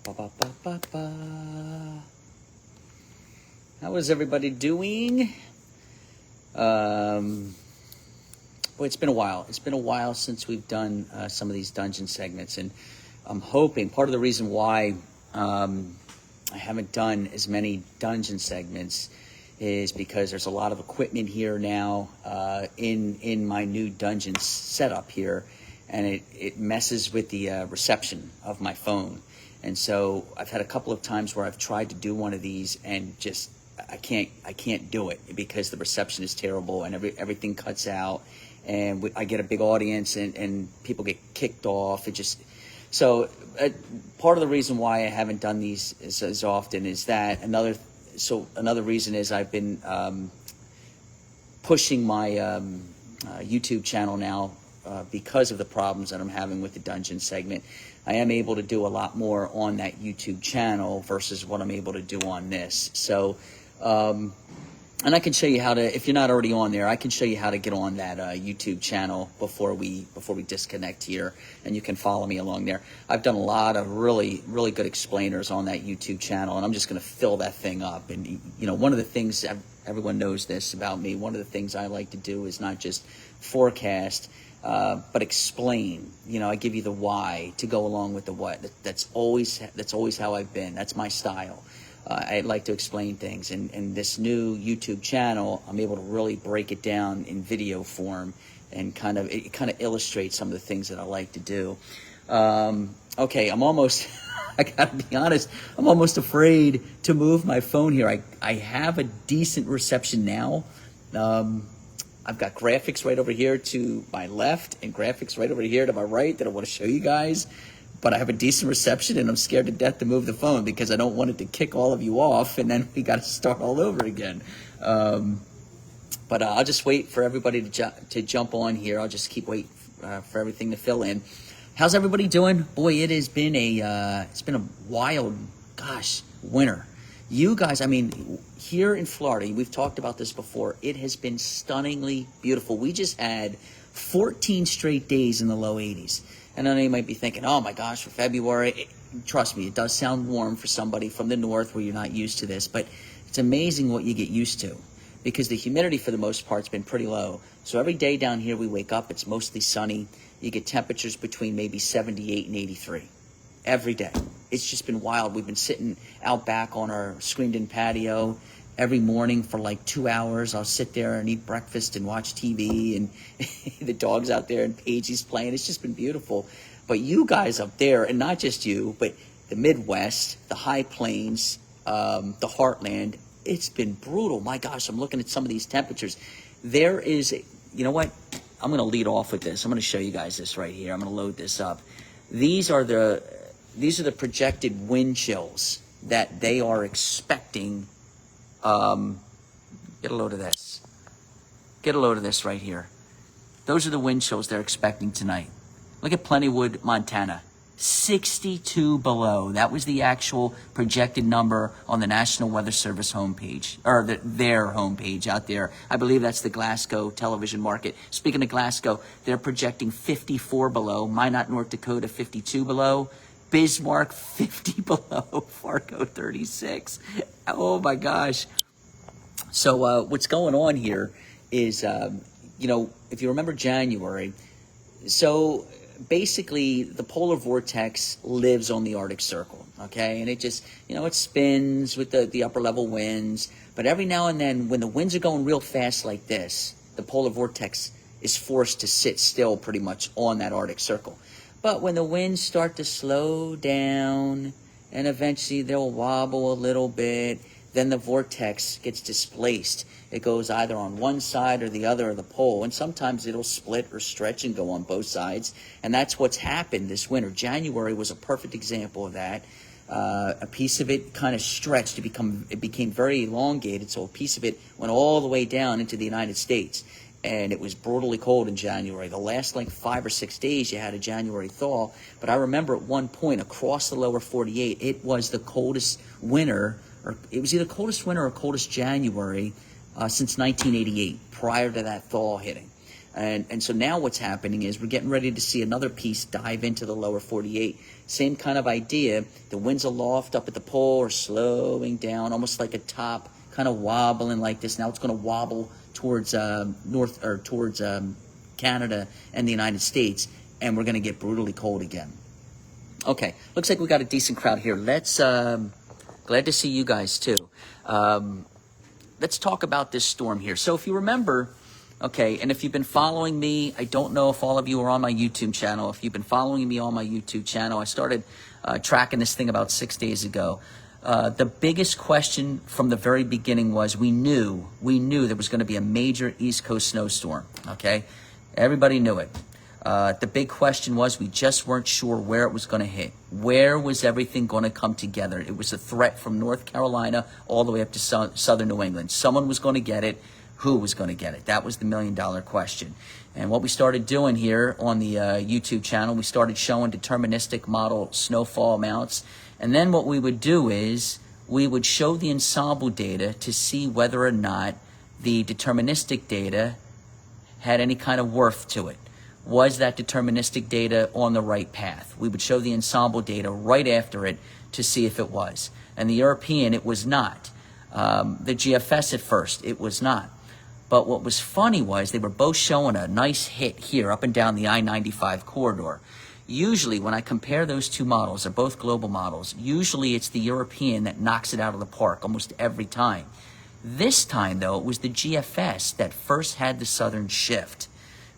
Ba, ba, ba, ba, ba. How is everybody doing? Boy, it's been a while. It's been a while since we've done some of these dungeon segments, and I'm hoping part of the reason why I haven't done as many dungeon segments is because there's a lot of equipment here now in my new dungeon setup here, and it messes with the reception of my phone. And so I've had a couple of times where I've tried to do one of these and just I can't do it because the reception is terrible and everything cuts out, and I get a big audience and people get kicked off. Part of the reason why I haven't done these as often is that. Another reason is I've been pushing my YouTube channel now because of the problems that I'm having with the dungeon segment. I am able to do a lot more on that YouTube channel versus what I'm able to do on this. So, and I can show you how to, if you're not already on there, I can show you how to get on that YouTube channel before we disconnect here, and you can follow me along there. I've done a lot of really, really good explainers on that YouTube channel, and I'm just going to fill that thing up. And, you know, one of the things, everyone knows this about me, one of the things I like to do is not just forecast, but explain. You know, I give you the why to go along with the what. That's always how I've been. That's my style. I like to explain things, and this new YouTube channel, I'm able to really break it down in video form, and it kind of illustrates some of the things that I like to do. Okay, I'm almost. I gotta be honest. I'm almost afraid to move my phone here. I have a decent reception now. I've got graphics right over here to my left and graphics right over here to my right that I want to show you guys. But I have a decent reception, and I'm scared to death to move the phone because I don't want it to kick all of you off, and then we got to start all over again. But I'll just wait for everybody to jump on here. I'll just keep waiting for everything to fill in. How's everybody doing? Boy, it has been a wild, winter. You guys, I mean, here in Florida, we've talked about this before, it has been stunningly beautiful. We just had 14 straight days in the low 80s. And I know you might be thinking, oh my gosh, for February, trust me, it does sound warm for somebody from the north where you're not used to this, but it's amazing what you get used to because the humidity for the most part has been pretty low. So every day down here we wake up, it's mostly sunny. You get temperatures between maybe 78 and 83 every day. It's just been wild. We've been sitting out back on our screened-in patio every morning for like 2 hours. I'll sit there and eat breakfast and watch TV, and the dog's out there and Paige's playing. It's just been beautiful. But you guys up there, and not just you, but the Midwest, the High Plains, the Heartland, it's been brutal. My gosh, I'm looking at some of these temperatures. There is, you know what? I'm going to lead off with this. I'm going to show you guys this right here. I'm going to load this up. These are the projected wind chills that they are expecting. Get a load of this. Get a load of this right here. Those are the wind chills they're expecting tonight. Look at Plentywood, Montana. 62 below. That was the actual projected number on the National Weather Service homepage, or their homepage out there. I believe that's the Glasgow television market. Speaking of Glasgow, they're projecting 54 below. Minot, North Dakota, 52 below. Bismarck, 50 below. Fargo, 36. Oh my gosh. So what's going on here is, if you remember January, so basically the polar vortex lives on the Arctic Circle, okay? And it just, it spins with the upper level winds. But every now and then when the winds are going real fast like this, the polar vortex is forced to sit still pretty much on that Arctic Circle. But when the winds start to slow down and eventually they'll wobble a little bit, then the vortex gets displaced. It goes either on one side or the other of the pole, and sometimes it'll split or stretch and go on both sides. And that's what's happened this winter. January was a perfect example of that. A piece of it kind of stretched. It became very elongated, so a piece of it went all the way down into the United States. And it was brutally cold in January. The last 5 or 6 days you had a January thaw. But I remember at one point across the lower 48, it was the coldest winter, or it was either coldest winter or coldest January since 1988, prior to that thaw hitting. And so now what's happening is we're getting ready to see another piece dive into the lower 48. Same kind of idea. The winds aloft up at the pole are slowing down, almost like a top, kind of wobbling like this. Now it's going to wobble towards towards Canada and the United States, and we're going to get brutally cold again. Okay, looks like we got a decent crowd here. Let's glad to see you guys too. Let's talk about this storm here. So if you remember, okay, and if you've been following me, I don't know if all of you are on my YouTube channel. If you've been following me on my YouTube channel, I started tracking this thing about 6 days ago. The biggest question from the very beginning was we knew there was going to be a major East Coast snowstorm, okay? Everybody knew it. The big question was we just weren't sure where it was going to hit. Where was everything going to come together? It was a threat from North Carolina all the way up to southern New England. Someone was going to get it. Who was going to get it? That was the million-dollar question. And what we started doing here on the YouTube channel, we started showing deterministic model snowfall amounts. And then what we would do is we would show the ensemble data to see whether or not the deterministic data had any kind of worth to it. Was that deterministic data on the right path? We would show the ensemble data right after it to see if it was. And the European, it was not. The GFS at first, it was not. But what was funny was they were both showing a nice hit here up and down the I-95 corridor. Usually when I compare those two models, they're both global models, usually it's the European that knocks it out of the park almost every time. This time, though, it was the GFS that first had the southern shift.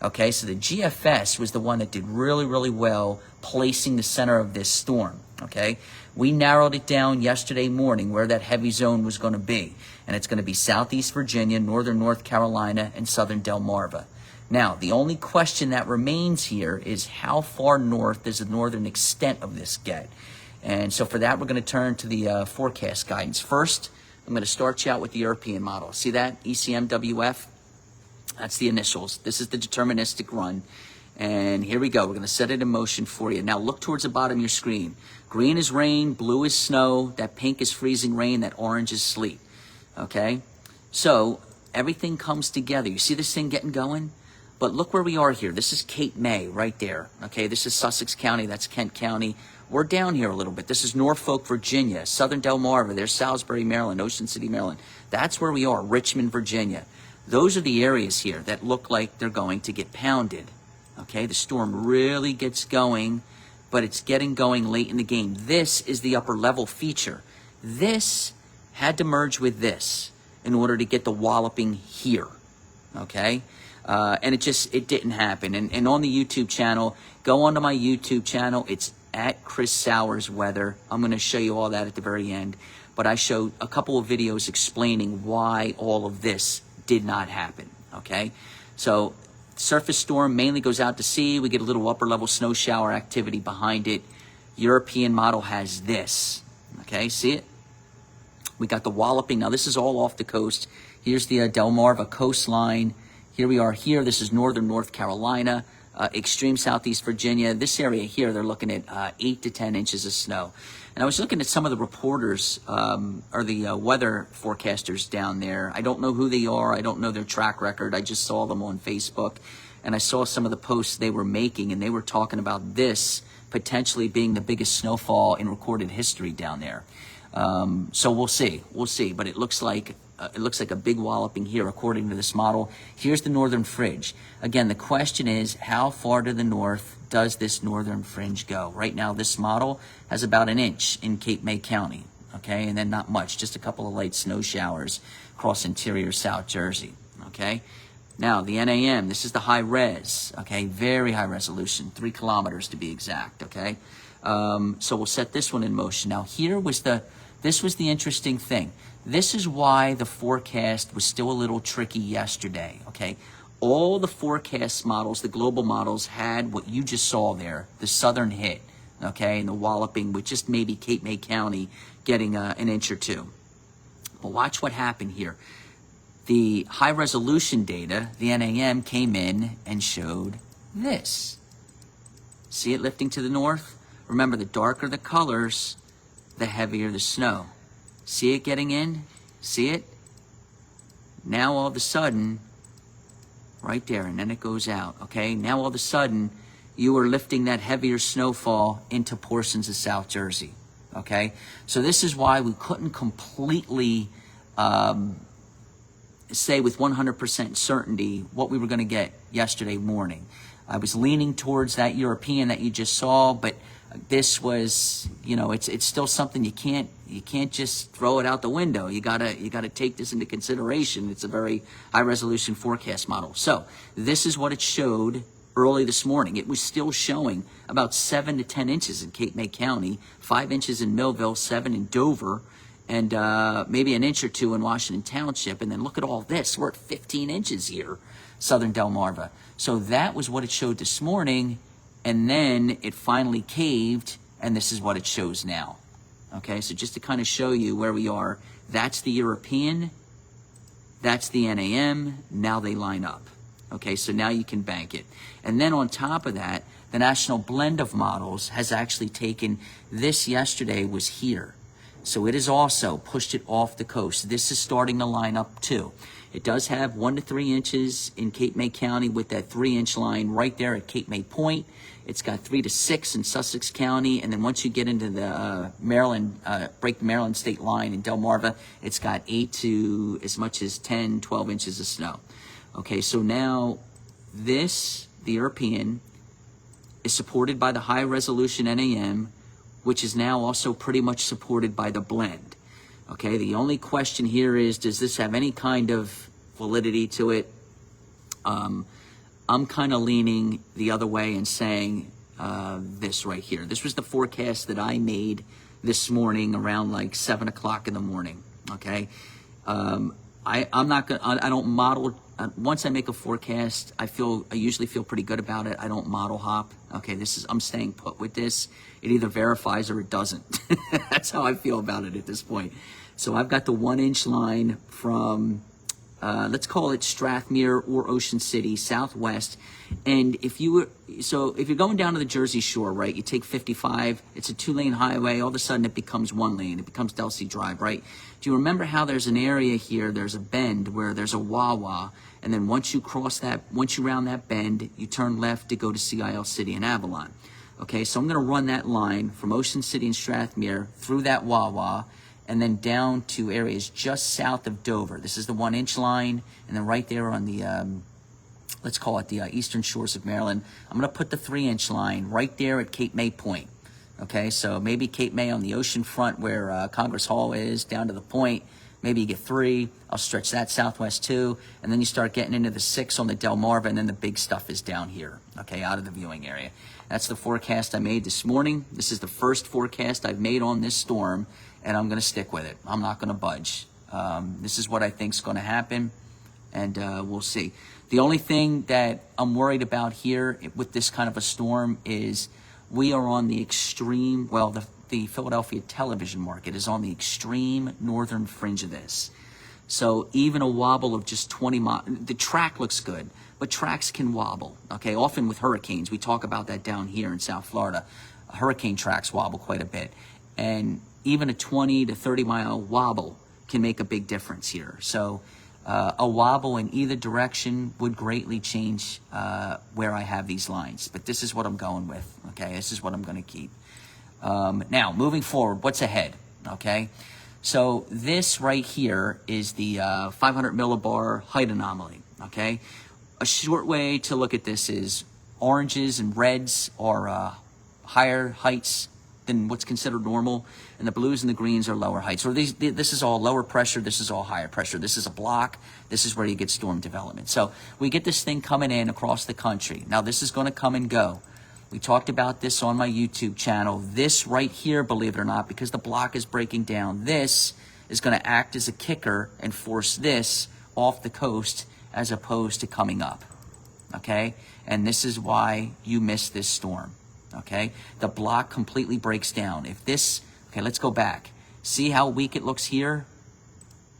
Okay, so the GFS was the one that did really, really well placing the center of this storm. Okay, we narrowed it down yesterday morning where that heavy zone was going to be. And it's going to be southeast Virginia, northern North Carolina, and southern Delmarva. Now, the only question that remains here is how far north does the northern extent of this get? And so for that, we're going to turn to the forecast guidance. First, I'm going to start you out with the European model. See that? ECMWF? That's the initials. This is the deterministic run. And here we go. We're going to set it in motion for you. Now look towards the bottom of your screen. Green is rain, blue is snow, that pink is freezing rain, that orange is sleet. Okay? So everything comes together. You see this thing getting going? But look where we are here. This is Cape May right there. Okay? This is Sussex County. That's Kent County. We're down here a little bit. This is Norfolk, Virginia, southern Delmarva. There's Salisbury, Maryland, Ocean City, Maryland. That's where we are, Richmond, Virginia. Those are the areas here that look like they're going to get pounded. Okay, the storm really gets going, but it's getting going late in the game. This is the upper level feature. This had to merge with this in order to get the walloping here. Okay, and it didn't happen. And on the YouTube channel, go onto my YouTube channel. It's at Chris Sowers Weather. I'm going to show you all that at the very end. But I showed a couple of videos explaining why all of this did not happen. Okay, so surface storm mainly goes out to sea. We get a little upper level snow shower activity behind it. European model has this. Okay, see it? We got the walloping. Now this is all off the coast. Here's the Delmarva coastline. Here we are here. This is northern North Carolina, extreme southeast Virginia. This area here, they're looking at 8 to 10 inches of snow. And I was looking at some of the reporters or the weather forecasters down there. I don't know who they are. I don't know their track record. I just saw them on Facebook. And I saw some of the posts they were making, and they were talking about this potentially being the biggest snowfall in recorded history down there. So we'll see. We'll see. But it looks like a big walloping here according to this model. Here's the northern fringe. Again, the question is, how far to the north does this northern fringe go? Right now, this model has about an inch in Cape May County, okay? And then not much, just a couple of light snow showers across interior South Jersey, okay? Now, the NAM, this is the high res, okay? Very high resolution, 3 kilometers to be exact, okay? So we'll set this one in motion. Now, this was the interesting thing. This is why the forecast was still a little tricky yesterday, okay? All the forecast models, the global models, had what you just saw there, the southern hit, okay, and the walloping with just maybe Cape May County getting an inch or two. But watch what happened here. The high-resolution data, the NAM, came in and showed this. See it lifting to the north? Remember, the darker the colors, the heavier the snow. See it getting in? See it? Now all of a sudden, right there, and then it goes out, okay? Now all of a sudden, you are lifting that heavier snowfall into portions of South Jersey, okay? So this is why we couldn't completely say with 100% certainty what we were going to get yesterday morning. I was leaning towards that European that you just saw, but this was, you know, it's still something you can't just throw it out the window. You gotta take this into consideration. It's a very high resolution forecast model. So this is what it showed early this morning. It was still showing about 7 to 10 inches in Cape May County, 5 inches in Millville, 7 in Dover, and maybe an inch or 2 in Washington Township. And then look at all this. We're at 15 inches here, southern Delmarva. So that was what it showed this morning. And then it finally caved, and this is what it shows now. Okay, so just to kind of show you where we are, that's the European, that's the NAM, now they line up. Okay, so now you can bank it. And then on top of that, the National Blend of Models has actually taken, this yesterday was here. So it has also pushed it off the coast. This is starting to line up too. It does have 1 to 3 inches in Cape May County with that 3-inch line right there at Cape May Point. It's got 3 to 6 in Sussex County, and then once you get into the Maryland, break the Maryland state line in Delmarva, it's got 8 to as much as 10, 12 inches of snow. Okay, so now this, the European, is supported by the high resolution NAM, which is now also pretty much supported by the blend. Okay, the only question here is, does this have any kind of validity to it? I'm kind of leaning the other way and saying this right here. This was the forecast that I made this morning around like 7 o'clock in the morning. Okay, I'm not gonna. I don't model. Once I make a forecast, I usually feel pretty good about it. I don't model hop. Okay, I'm staying put with this. It either verifies or it doesn't. That's how I feel about it at this point. So I've got the 1-inch line from, let's call it Strathmere or Ocean City, southwest. And if you're going down to the Jersey Shore, right, you take 55, it's a 2-lane highway, all of a sudden it becomes 1 lane, it becomes Delsey Drive, right? Do you remember how there's an area here, there's a bend where there's a Wawa, and then once you round that bend, you turn left to go to CIL City and Avalon. Okay, so I'm going to run that line from Ocean City and Strathmere through that Wawa, and then down to areas just south of Dover. This is the 1-inch line, and then right there on the, let's call it the eastern shores of Maryland, I'm going to put the 3-inch line right there at Cape May Point. Okay, so maybe Cape May on the ocean front where Congress Hall is, down to the point. Maybe you get 3. I'll stretch that southwest too, and then you start getting into the 6 on the Delmarva, and then the big stuff is down here, okay, out of the viewing area. That's the forecast I made this morning. This is the first forecast I've made on this storm, and I'm going to stick with it. I'm not going to budge. This is what I think is going to happen, and we'll see. The only thing that I'm worried about here with this kind of a storm is we are on the extreme, well, the Philadelphia television market is on the extreme northern fringe of this. So even a wobble of just 20 miles, the track looks good, but tracks can wobble, okay? Often with hurricanes, we talk about that down here in South Florida. Hurricane tracks wobble quite a bit. And even a 20 to 30 mile wobble can make a big difference here. So a wobble in either direction would greatly change where I have these lines. But this is what I'm going with, okay? This is what I'm going to keep. Now, moving forward, what's ahead, okay? So this right here is the 500 millibar height anomaly, okay? A short way to look at this is oranges and reds are higher heights than what's considered normal, and the blues and the greens are lower heights. So this is all lower pressure, this is all higher pressure. This is a block, this is where you get storm development. So we get this thing coming in across the country. Now this is going to come and go. We talked about this on my YouTube channel. This right here, believe it or not, because the block is breaking down, this is going to act as a kicker and force this off the coast as opposed to coming up, okay? And this is why you miss this storm, okay? The block completely breaks down. If this, okay, let's go back. See how weak it looks here?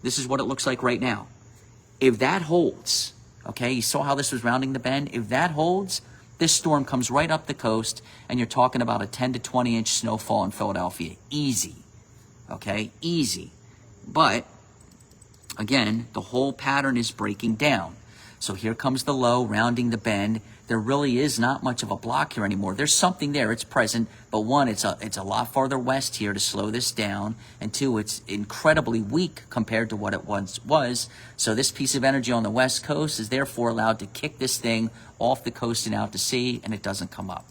This is what it looks like right now. If that holds, okay, you saw how this was rounding the bend? If that holds, this storm comes right up the coast, and you're talking about a 10 to 20 inch snowfall in Philadelphia. Easy, okay, easy. But, again, the whole pattern is breaking down. So here comes the low, rounding the bend. There really is not much of a block here anymore. There's something there, it's present, but one, it's a lot farther west here to slow this down, and two, it's incredibly weak compared to what it once was. So this piece of energy on the west coast is therefore allowed to kick this thing off the coast and out to sea, and it doesn't come up.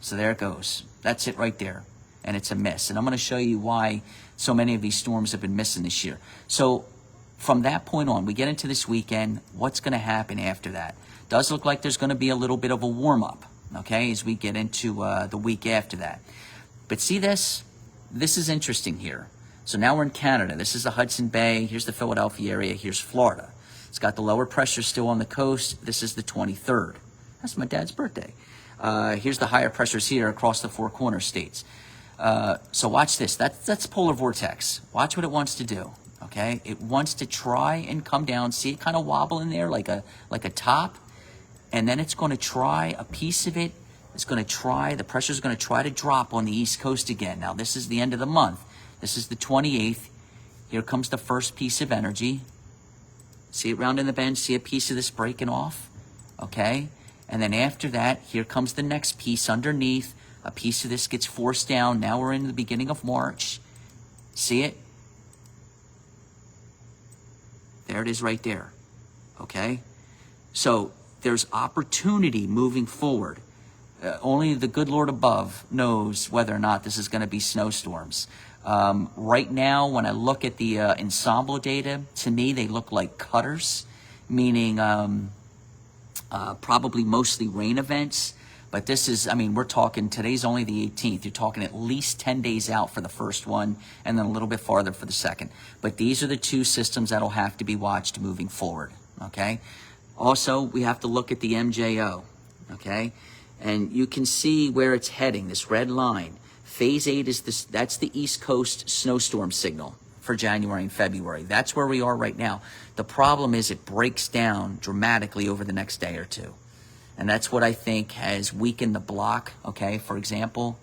So there it goes. That's it right there, and it's a miss. And I'm going to show you why so many of these storms have been missing this year. So from that point on, we get into this weekend. What's going to happen after that? Does look like there's going to be a little bit of a warm-up, okay, as we get into the week after that. But see this? This is interesting here. So now we're in Canada. This is the Hudson Bay. Here's the Philadelphia area. Here's Florida. It's got the lower pressure still on the coast. This is the 23rd. That's my dad's birthday. Here's the higher pressures here across the four corner states. So watch this. That's polar vortex. Watch what it wants to do. Okay, it wants to try and come down. See it kind of wobble in there like a top, and then it's going to try a piece of it. It's going to try, the pressure is going to try to drop on the East Coast again. Now this is the end of the month. This is the 28th. Here comes the first piece of energy. See it round in the bend. See a piece of this breaking off. Okay, and then after that, here comes the next piece underneath. A piece of this gets forced down. Now we're in the beginning of March. See it? There it is right there, okay? So there's opportunity moving forward. Only the good Lord above knows whether or not this is going to be snowstorms. Right now, when I look at the ensemble data, to me, they look like cutters, meaning probably mostly rain events. But this is, I mean, we're talking, today's only the 18th. You're talking at least 10 days out for the first one, and then a little bit farther for the second. But these are the two systems that'll have to be watched moving forward, okay? Also, we have to look at the MJO, okay? And you can see where it's heading, this red line. Phase 8 is this, that's the East Coast snowstorm signal for January and February. That's where we are right now. The problem is it breaks down dramatically over the next day or two. And that's what I think has weakened the block, okay? For example,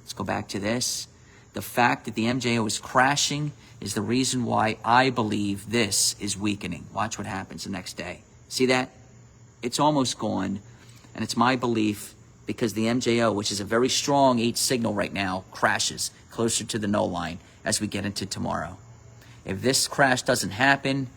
let's go back to this. The fact that the MJO is crashing is the reason why I believe this is weakening. Watch what happens the next day. See that? It's almost gone. And it's my belief because the MJO, which is a very strong 8 signal right now, crashes closer to the null line as we get into tomorrow. If this crash doesn't happen,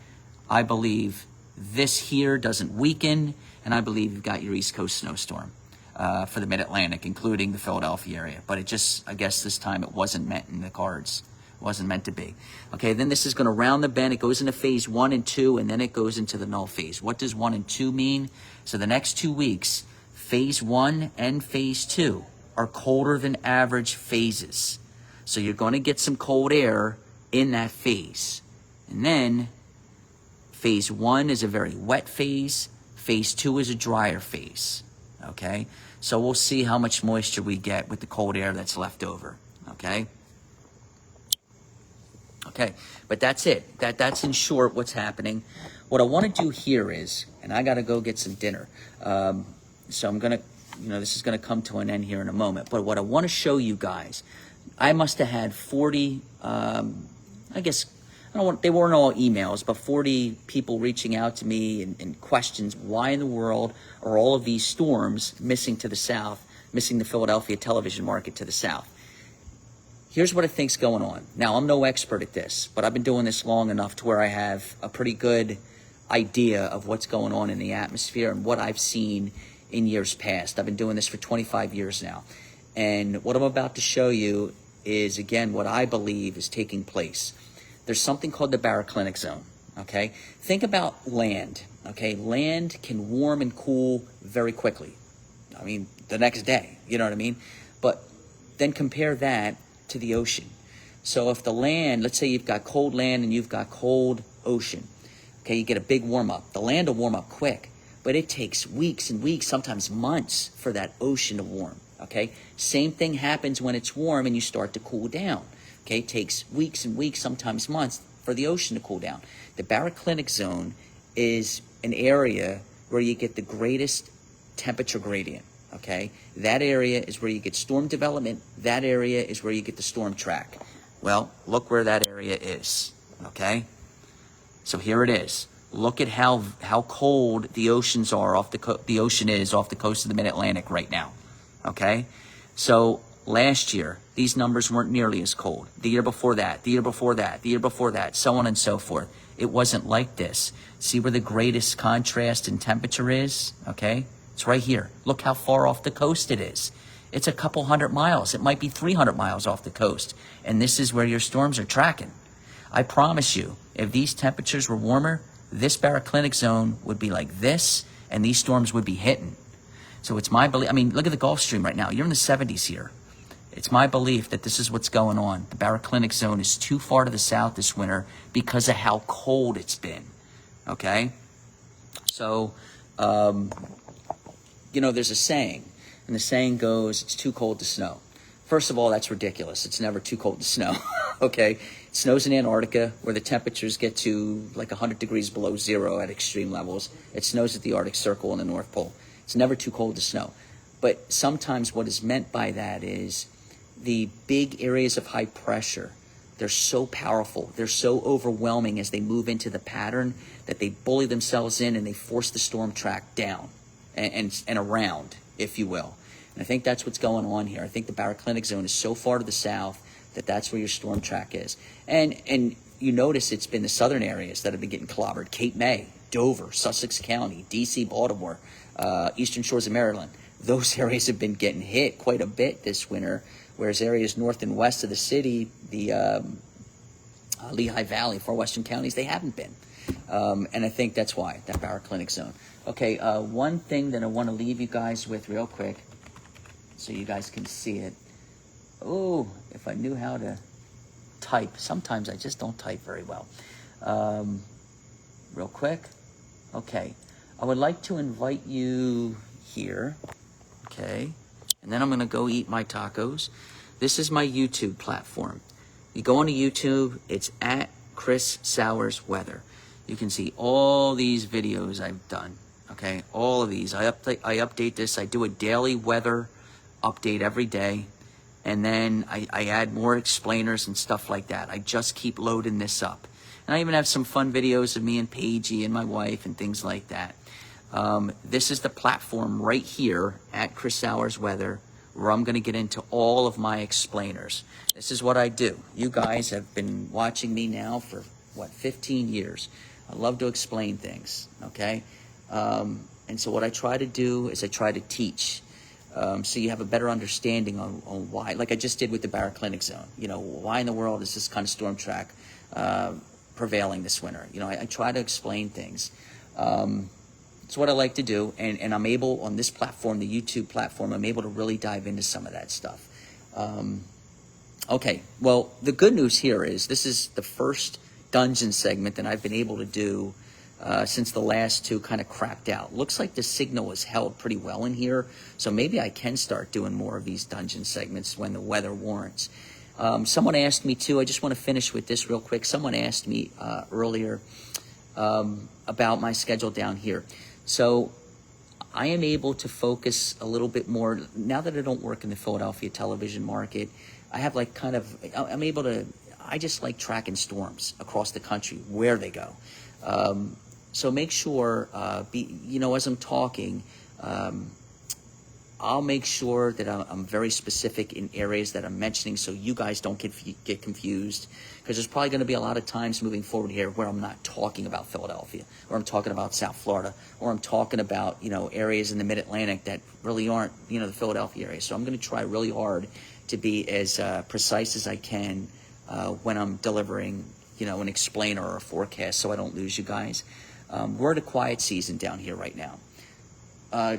I believe this here doesn't weaken, and I believe you've got your East Coast snowstorm for the Mid-Atlantic, including the Philadelphia area. But it just, I guess this time it wasn't meant in the cards. It wasn't meant to be. Okay, then this is going to round the bend. It goes into phase 1 and 2, and then it goes into the null phase. What does 1 and 2 mean? So the next 2 weeks, phase 1 and phase 2 are colder than average phases. So you're going to get some cold air in that phase. And then phase 1 is a very wet phase. Phase 2 is a drier phase, okay? So we'll see how much moisture we get with the cold air that's left over, okay? Okay, but that's it. That's in short what's happening. What I want to do here is, and I got to go get some dinner, so I'm going to, this is going to come to an end here in a moment, but what I want to show you guys, I must have had 40, I guess, they weren't all emails, but 40 people reaching out to me and questions, why in the world are all of these storms missing to the south, missing the Philadelphia television market to the south? Here's what I think's going on. Now, I'm no expert at this, but I've been doing this long enough to where I have a pretty good idea of what's going on in the atmosphere and what I've seen in years past. I've been doing this for 25 years now. And what I'm about to show you is, again, what I believe is taking place. There's something called the baroclinic zone, okay? Think about land, okay? Land can warm and cool very quickly. I mean, the next day, you know what I mean? But then compare that to the ocean. So if the land, let's say you've got cold land and you've got cold ocean, okay, you get a big warm up. The land will warm up quick, but it takes weeks and weeks, sometimes months for that ocean to warm, okay? Same thing happens when it's warm and you start to cool down. Okay, it takes weeks and weeks, sometimes months, for the ocean to cool down. The baroclinic zone is an area where you get the greatest temperature gradient, okay? That area is where you get storm development. That area is where you get the storm track. Well, look where that area is, okay? So here it is. Look at how cold the oceans are the ocean is off the coast of the Mid-Atlantic right now. Okay? So last year, these numbers weren't nearly as cold. The year before that, the year before that, the year before that, so on and so forth. It wasn't like this. See where the greatest contrast in temperature is? Okay? It's right here. Look how far off the coast it is. It's a couple 100 miles. It might be 300 miles off the coast. And this is where your storms are tracking. I promise you, if these temperatures were warmer, this baroclinic zone would be like this, and these storms would be hitting. So it's my belief. I mean, look at the Gulf Stream right now. You're in the 70s here. It's my belief that this is what's going on. The baroclinic zone is too far to the south this winter because of how cold it's been. Okay? So, there's a saying, and the saying goes, it's too cold to snow. First of all, that's ridiculous. It's never too cold to snow. Okay? It snows in Antarctica where the temperatures get to like 100 degrees below zero at extreme levels. It snows at the Arctic Circle and the North Pole. It's never too cold to snow. But sometimes what is meant by that is the big areas of high pressure, they're so powerful, they're so overwhelming as they move into the pattern that they bully themselves in and they force the storm track down and around, if you will. And I think that's what's going on here. I think the baroclinic zone is so far to the south that that's where your storm track is. And you notice it's been the southern areas that have been getting clobbered. Cape May, Dover, Sussex County, D.C., Baltimore, eastern shores of Maryland. Those areas have been getting hit quite a bit this winter, whereas areas north and west of the city, the Lehigh Valley, far western counties, they haven't been. And I think that's why, that baroclinic zone. Okay, one thing that I want to leave you guys with real quick so you guys can see it. Oh, if I knew how to type. Sometimes I just don't type very well. Real quick. Okay. I would like to invite you here. Okay. And then I'm going to go eat my tacos. This is my YouTube platform. You go onto YouTube, it's at Chris Sowers Weather. You can see all these videos I've done. Okay, all of these. I update this. I do a daily weather update every day. And then I add more explainers and stuff like that. I just keep loading this up. And I even have some fun videos of me and Paigey and my wife and things like that. This is the platform right here at Chris Sowers Weather where I'm going to get into all of my explainers. This is what I do. You guys have been watching me now for, 15 years. I love to explain things, okay? And so what I try to do is I try to teach. So you have a better understanding on why, like I just did with the baroclinic zone. Why in the world is this kind of storm track prevailing this winter? I try to explain things. It's what I like to do, and I'm able, on this platform, the YouTube platform, I'm able to really dive into some of that stuff. Okay, well, the good news here is this is the first dungeon segment that I've been able to do since the last two kind of crapped out. Looks like the signal is held pretty well in here, so maybe I can start doing more of these dungeon segments when the weather warrants. Someone asked me too, I just want to finish with this real quick. Someone asked me earlier about my schedule down here. So I am able to focus a little bit more, now that I don't work in the Philadelphia television market, I have I'm able to, I just like tracking storms across the country, where they go. So make sure, as I'm talking, I'll make sure that I'm very specific in areas that I'm mentioning so you guys don't get confused. Because there's probably going to be a lot of times moving forward here where I'm not talking about Philadelphia, or I'm talking about South Florida, or I'm talking about, areas in the Mid-Atlantic that really aren't, the Philadelphia area. So I'm going to try really hard to be as precise as I can when I'm delivering, an explainer or a forecast so I don't lose you guys. We're at a quiet season down here right now.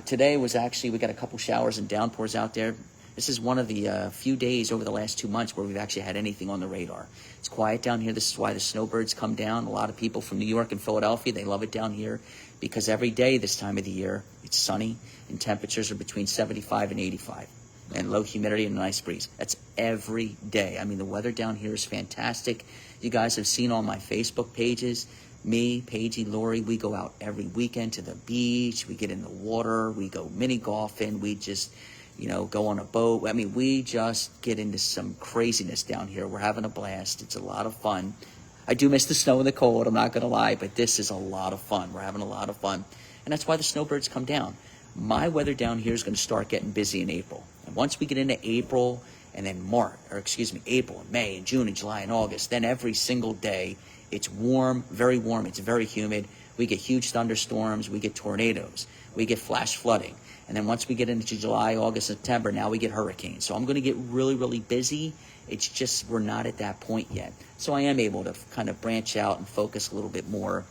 Today was actually, we got a couple showers and downpours out there. This is one of the few days over the last 2 months where we've actually had anything on the radar. It's quiet down here. This is why the snowbirds come down. A lot of people from New York and Philadelphia, they love it down here because every day this time of the year, it's sunny and temperatures are between 75 and 85 and low humidity and a nice breeze. That's every day. I mean, the weather down here is fantastic. You guys have seen all my Facebook pages. Me, Paigey, Lori, we go out every weekend to the beach. We get in the water. We go mini golfing. We just, go on a boat. I mean, we just get into some craziness down here. We're having a blast. It's a lot of fun. I do miss the snow and the cold, I'm not going to lie, but this is a lot of fun. We're having a lot of fun. And that's why the snowbirds come down. My weather down here is going to start getting busy in April. And once we get into April and then April and May and June and July and August, then every single day it's warm, it's very humid. We get huge thunderstorms, we get tornadoes, we get flash flooding. And then once we get into July, August, September, now we get hurricanes. So I'm going to get really, really busy. It's just we're not at that point yet. So I am able to kind of branch out and focus a little bit more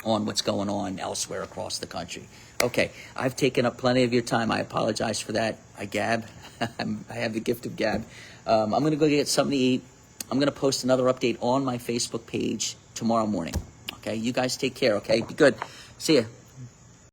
on what's going on elsewhere across the country. Okay, I've taken up plenty of your time. I apologize for that. I gab. I have the gift of gab. I'm going to go get something to eat. I'm going to post another update on my Facebook page tomorrow morning. Okay, you guys take care, okay? Be good. See ya.